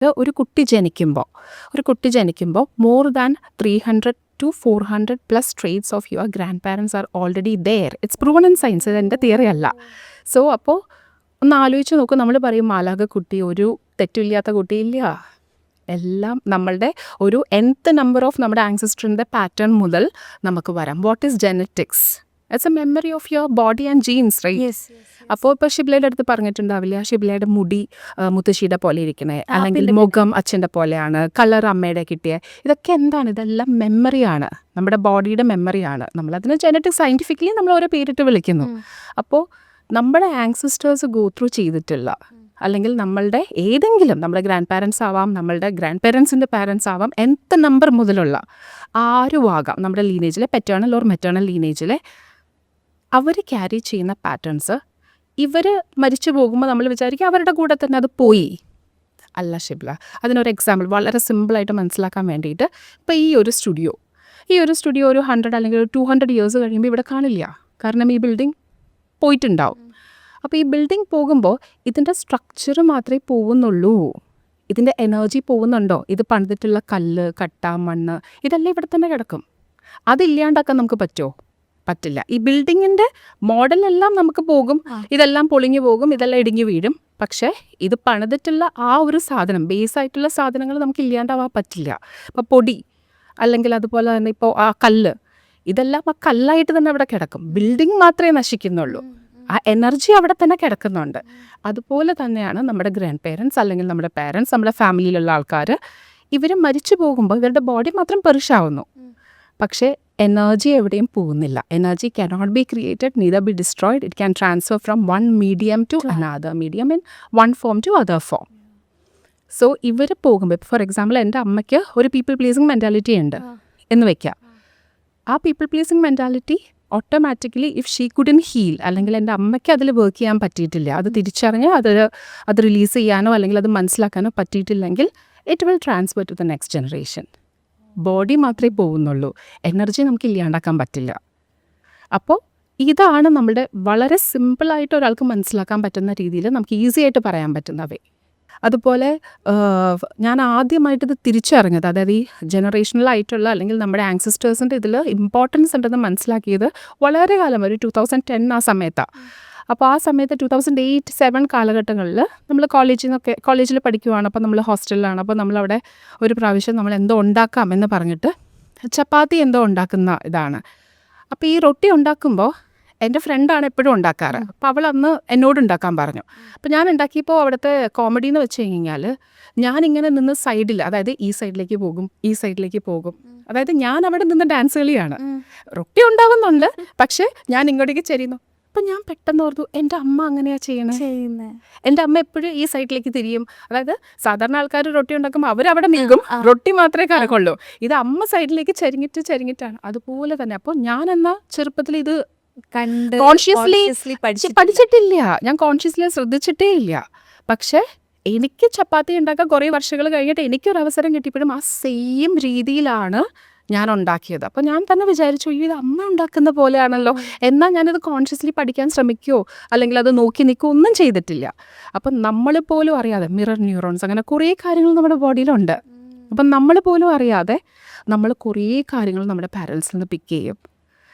ഒരു കുട്ടി ജനിക്കുമ്പോൾ more than 300 to 400 plus traits of your grandparents are already there. It's proven in science. ഇത് എൻ്റെ തിയറി അല്ല. സോ അപ്പോൾ ഒന്ന് ആലോചിച്ച് നോക്കൂ. നമ്മൾ പറയും മാലാഖ കുട്ടി, ഒരു തെറ്റില്ലാത്ത കുട്ടിയില്ല. എല്ലാം നമ്മളുടെ ഒരു nth നമ്പർ ഓഫ് നമ്മുടെ ആൻസിസ്റ്ററിൻ്റെ പാറ്റേൺ മുതൽ നമുക്ക് വരാം. What is genetics? It's a memory of your body and genes, right? അപ്പോൾ ഇപ്പോൾ ഷിബ്ലയുടെ അടുത്ത് പറഞ്ഞിട്ടുണ്ടാവില്ല, ഷിബ്ലയുടെ മുടി മുത്തശ്ശിയുടെ പോലെ ഇരിക്കണേ, അല്ലെങ്കിൽ മുഖം അച്ഛൻ്റെ പോലെയാണ്, കളർ അമ്മയുടെ കിട്ടിയ. ഇതൊക്കെ എന്താണ്? ഇതെല്ലാം മെമ്മറിയാണ്, നമ്മുടെ ബോഡിയുടെ മെമ്മറിയാണ്. നമ്മളതിന് ജെനറ്റിക് സയൻറ്റിഫിക്കലി നമ്മൾ ഓരോ പേരിട്ട് വിളിക്കുന്നു. അപ്പോൾ നമ്മുടെ ആൻസിസ്റ്റേഴ്സ് ഗോ ത്രൂ ചെയ്തിട്ടുള്ള, അല്ലെങ്കിൽ നമ്മളുടെ ഏതെങ്കിലും നമ്മുടെ ഗ്രാൻഡ് പാരൻസ് ആവാം, നമ്മളുടെ ഗ്രാൻഡ് പാരൻസിൻ്റെ പാരൻസ് ആവാം, nth നമ്പർ മുതലുള്ള ആരും ആകാം, നമ്മുടെ ലീനേജിലെ പെറ്റേണൽ ഓർ മെറ്റേണൽ ലീനേജിലെ അവർ ക്യാരി ചെയ്യുന്ന പാറ്റേൺസ് ഇവർ മരിച്ചു പോകുമ്പോൾ നമ്മൾ വിചാരിക്കും അവരുടെ കൂടെ തന്നെ അത് പോയി. അല്ല ഷിബ്ല, അതിനൊരു എക്സാമ്പിൾ വളരെ സിമ്പിളായിട്ട് മനസ്സിലാക്കാൻ വേണ്ടിയിട്ട്, ഇപ്പോൾ ഈ ഒരു സ്റ്റുഡിയോ ഒരു 100 അല്ലെങ്കിൽ ഒരു 200 ഇയേഴ്സ് കഴിയുമ്പോൾ ഇവിടെ കാണില്ല. കാരണം ഈ ബിൽഡിംഗ് പോയിട്ടുണ്ടാവും. അപ്പോൾ ഈ ബിൽഡിംഗ് പോകുമ്പോൾ ഇതിൻ്റെ സ്ട്രക്ചർ മാത്രമേ പോകുന്നുള്ളൂ, ഇതിൻ്റെ എനർജി പോകുന്നുണ്ടോ? ഇത് പണിതിട്ടുള്ള കല്ല്, കട്ട, മണ്ണ് ഇതെല്ലാം ഇവിടെ തന്നെ കിടക്കും. അതില്ലാണ്ടാക്കാൻ നമുക്ക് പറ്റുമോ? പറ്റില്ല. ഈ ബിൽഡിങ്ങിൻ്റെ മോഡലെല്ലാം നമുക്ക് പോകും, ഇതെല്ലാം പൊളിഞ്ഞു പോകും, ഇതെല്ലാം ഇടിഞ്ഞു വീഴും. പക്ഷേ ഇത് പണിതിട്ടുള്ള ആ ഒരു സാധനം, ബേസായിട്ടുള്ള സാധനങ്ങൾ നമുക്ക് ഇല്ലാണ്ടാവാൻ പറ്റില്ല. ഇപ്പോൾ പൊടി, അല്ലെങ്കിൽ അതുപോലെ തന്നെ ഇപ്പോൾ ആ കല്ല്, ഇതെല്ലാം ആ കല്ലായിട്ട് തന്നെ അവിടെ കിടക്കും. ബിൽഡിംഗ് മാത്രമേ നശിക്കുന്നുള്ളൂ, ആ എനർജി അവിടെ തന്നെ കിടക്കുന്നുണ്ട്. അതുപോലെ തന്നെയാണ് നമ്മുടെ ഗ്രാൻഡ് പേരൻസ്, അല്ലെങ്കിൽ നമ്മുടെ പാരൻസ്, നമ്മുടെ ഫാമിലിയിലുള്ള ആൾക്കാർ. ഇവർ മരിച്ചു പോകുമ്പോൾ ഇവരുടെ ബോഡി മാത്രം പെറിഷാവുന്നു, പക്ഷേ എനർജി എവിടെയും പോകുന്നില്ല. Energy cannot be created, neither be destroyed. It can transfer from one medium to another medium, in one form to other form. So ഇവർ പോകുമ്പോൾ, ഫോർ എക്സാമ്പിൾ എൻ്റെ അമ്മയ്ക്ക് ഒരു പീപ്പിൾ പ്ലീസിങ് മെൻറ്റാലിറ്റി ഉണ്ട് എന്ന് വെക്കുക. ആ people pleasing mentality automatically if she couldn't heal, അല്ലെങ്കിൽ എൻ്റെ അമ്മയ്ക്ക് അതിൽ വർക്ക് ചെയ്യാൻ പറ്റിയിട്ടില്ല, അത് തിരിച്ചറിഞ്ഞ് അത് റിലീസ് ചെയ്യാനോ അല്ലെങ്കിൽ അത് മനസ്സിലാക്കാനോ പറ്റിയിട്ടില്ലെങ്കിൽ, it will transfer to the next generation. Body മാത്രമേ പോകുന്നുള്ളൂ, എനർജി നമുക്ക് ഇല്ലാണ്ടാക്കാൻ പറ്റില്ല. അപ്പോൾ ഇതാണ് നമ്മുടെ വളരെ സിമ്പിളായിട്ട് ഒരാൾക്ക് മനസ്സിലാക്കാൻ പറ്റുന്ന രീതിയിൽ നമുക്ക് ഈസി ആയിട്ട് പറയാൻ പറ്റുന്ന വേ. അതുപോലെ ഞാൻ ആദ്യമായിട്ടിത് തിരിച്ചറിഞ്ഞത്, അതായത് ഈ ജനറേഷണലായിട്ടുള്ള അല്ലെങ്കിൽ നമ്മുടെ ആൻസിസ്റ്റേഴ്സിൻ്റെ ഇതിൽ ഇമ്പോർട്ടൻസ് ഉണ്ടെന്ന് മനസ്സിലാക്കിയത് വളരെ കാലം, ഒരു 2010 ആ സമയത്താണ്. അപ്പോൾ ആ സമയത്ത് 2008-2007 കാലഘട്ടങ്ങളിൽ നമ്മൾ കോളേജിൽ പഠിക്കുവാണ്. അപ്പോൾ നമ്മൾ ഹോസ്റ്റലിലാണ്. അപ്പോൾ നമ്മളവിടെ ഒരു പ്രാവശ്യം നമ്മൾ എന്തോ ഉണ്ടാക്കാം എന്ന് പറഞ്ഞിട്ട് ചപ്പാത്തി എന്തോ ഉണ്ടാക്കുന്ന ഇതാണ്. അപ്പോൾ ഈ റൊട്ടി ഉണ്ടാക്കുമ്പോൾ എൻ്റെ ഫ്രണ്ടാണ് എപ്പോഴും ഉണ്ടാക്കാറ്. അപ്പോൾ അവൾ അന്ന് എന്നോട് ഉണ്ടാക്കാൻ പറഞ്ഞു. അപ്പോൾ ഞാൻ ഉണ്ടാക്കിയപ്പോൾ അവിടുത്തെ കോമഡി എന്ന് വെച്ച് കഴിഞ്ഞാൽ, ഞാനിങ്ങനെ നിന്ന് സൈഡിൽ, അതായത് ഈ സൈഡിലേക്ക് പോകും, അതായത് ഞാൻ അവിടെ നിന്ന് ഡാൻസ് കളിയാണ്. റൊട്ടി ഉണ്ടാവുന്നുണ്ട്, പക്ഷേ ഞാൻ ഇങ്ങോട്ടേക്ക് ചെരിയുന്നു. അപ്പം ഞാൻ പെട്ടെന്ന് ഓർത്തു, എൻ്റെ അമ്മ അങ്ങനെയാണ് ചെയ്യുന്നത്. എൻ്റെ അമ്മ എപ്പോഴും ഈ സൈഡിലേക്ക് തിരിയും. അതായത് സാധാരണ ആൾക്കാർ റൊട്ടി ഉണ്ടാക്കുമ്പോൾ അവരവിടെ നിൽക്കും, റൊട്ടി മാത്രമേ കറക്കുള്ളൂ. ഇത് അമ്മ സൈഡിലേക്ക് ചരിഞ്ഞിട്ടാണ്. അതുപോലെ തന്നെ അപ്പോൾ ഞാൻ എന്നാൽ ചെറുപ്പത്തിൽ ഇത് കോൺഷ്യസ്ലി പഠിച്ചിട്ടില്ല, ഞാൻ കോൺഷ്യസ്ലി ശ്രദ്ധിച്ചിട്ടേ ഇല്ല. പക്ഷേ എനിക്ക് ചപ്പാത്തി ഉണ്ടാക്കാൻ കുറേ വർഷങ്ങൾ കഴിഞ്ഞിട്ട് എനിക്കൊരു അവസരം കിട്ടിയപ്പോഴും ആ സെയിം രീതിയിലാണ് ഞാൻ ഉണ്ടാക്കിയത്. അപ്പോൾ ഞാൻ തന്നെ വിചാരിച്ചു, ഇത് അമ്മ ഉണ്ടാക്കുന്ന പോലെയാണല്ലോ. എന്നാൽ ഞാനത് കോൺഷ്യസ്ലി പഠിക്കാൻ ശ്രമിക്കുകയോ അല്ലെങ്കിൽ അത് നോക്കി നിൽക്കുകയോ ഒന്നും ചെയ്തിട്ടില്ല. അപ്പം നമ്മൾ പോലും അറിയാതെ മിറർ ന്യൂറോൺസ്, അങ്ങനെ കുറേ കാര്യങ്ങൾ നമ്മുടെ ബോഡിയിലുണ്ട്. അപ്പം നമ്മൾ പോലും അറിയാതെ നമ്മൾ കുറേ കാര്യങ്ങൾ നമ്മുടെ പാരൻസിൽ നിന്ന് പിക്ക് ചെയ്യും.